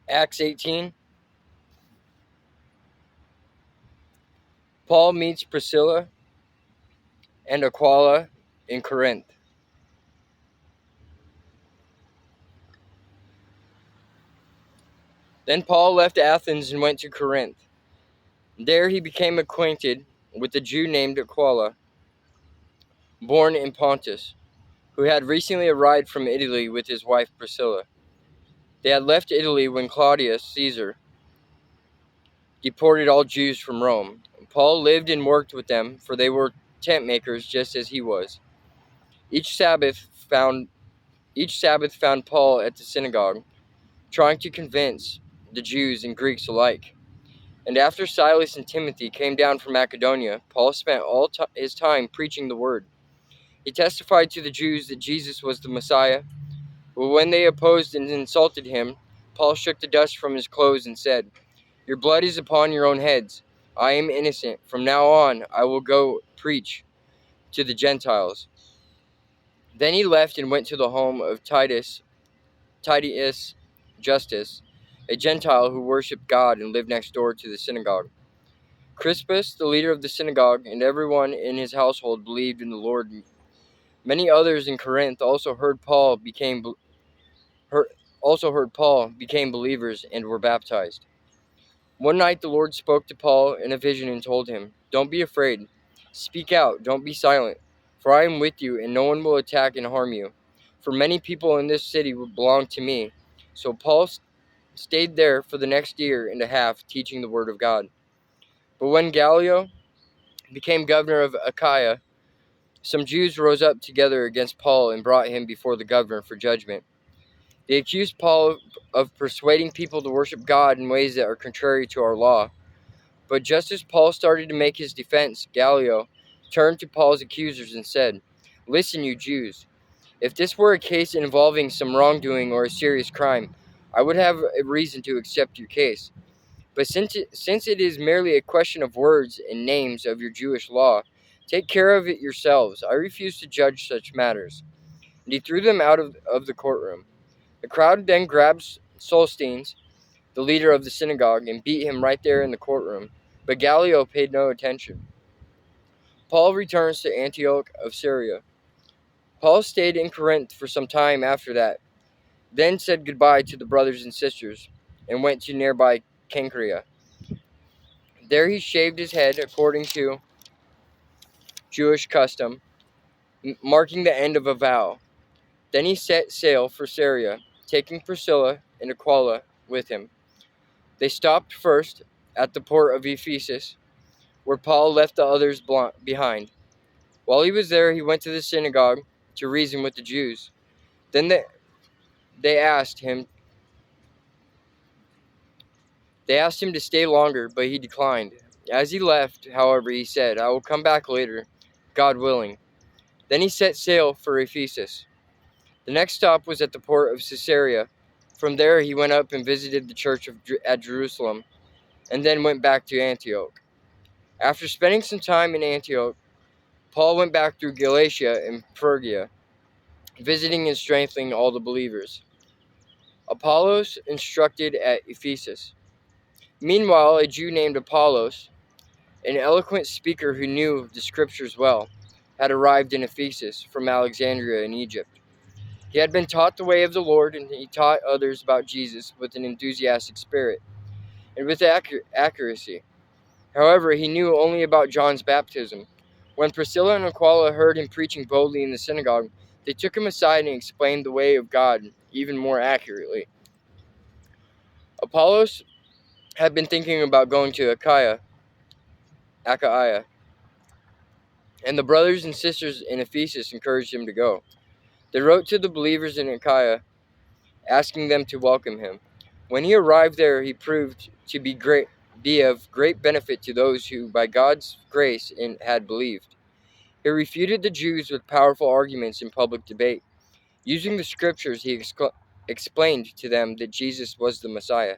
Acts 18. Paul meets Priscilla and Aquila in Corinth. Then Paul left Athens and went to Corinth. There he became acquainted with a Jew named Aquila, born in Pontus, who had recently arrived from Italy with his wife Priscilla. They had left Italy when Claudius Caesar deported all Jews from Rome. Paul lived and worked with them, for they were tent makers just as he was. Each Sabbath found Paul at the synagogue, trying to convince the Jews and Greeks alike. And after Silas and Timothy came down from Macedonia, Paul spent all his time preaching the word. He testified to the Jews that Jesus was the Messiah. But when they opposed and insulted him, Paul shook the dust from his clothes and said, "Your blood is upon your own heads. I am innocent. From now on, I will go preach to the Gentiles." Then he left and went to the home of Titus Justus, a Gentile who worshipped God and lived next door to the synagogue. Crispus, the leader of the synagogue, and everyone in his household believed in the Lord. Many others in Corinth also heard Paul became believers and were baptized. One night the Lord spoke to Paul in a vision and told him, "Don't be afraid. Speak out, don't be silent, for I am with you, and no one will attack and harm you. For many people in this city will belong to me." So Paul stayed there for the next year and a half, teaching the word of God. But when Gallio became governor of Achaia, some Jews rose up together against Paul and brought him before the governor for judgment. They accused Paul of persuading people to worship God in ways that are contrary to our law. But just as Paul started to make his defense, Gallio turned to Paul's accusers and said, "Listen, you Jews, if this were a case involving some wrongdoing or a serious crime, I would have a reason to accept your case. But since it is merely a question of words and names of your Jewish law, take care of it yourselves. I refuse to judge such matters." And he threw them out of the courtroom. The crowd then grabbed Sosthenes, the leader of the synagogue, and beat him right there in the courtroom. But Gallio paid no attention. Paul returns to Antioch of Syria. Paul stayed in Corinth for some time after that, then said goodbye to the brothers and sisters, and went to nearby Cenchrea. There he shaved his head according to Jewish custom, marking the end of a vow. Then he set sail for Syria, taking Priscilla and Aquila with him. They stopped first at the port of Ephesus, where Paul left the others behind. While he was there, he went to the synagogue to reason with the Jews. Then they asked him to stay longer, but he declined. As he left, however, he said, "I will come back later, God willing." Then he set sail for Ephesus. The next stop was at the port of Caesarea. From there, he went up and visited the church at Jerusalem, and then went back to Antioch. After spending some time in Antioch, Paul went back through Galatia and Phrygia, visiting and strengthening all the believers. Apollos instructed at Ephesus. Meanwhile, a Jew named Apollos, an eloquent speaker who knew the scriptures well, had arrived in Ephesus from Alexandria in Egypt. He had been taught the way of the Lord, and he taught others about Jesus with an enthusiastic spirit and with accuracy. However, he knew only about John's baptism. When Priscilla and Aquila heard him preaching boldly in the synagogue, they took him aside and explained the way of God even more accurately. Apollos had been thinking about going to Achaia, and the brothers and sisters in Ephesus encouraged him to go. They wrote to the believers in Achaia, asking them to welcome him. When he arrived there, he proved to be of great benefit to those who, by God's grace, had believed. He refuted the Jews with powerful arguments in public debate. Using the scriptures, he explained to them that Jesus was the Messiah.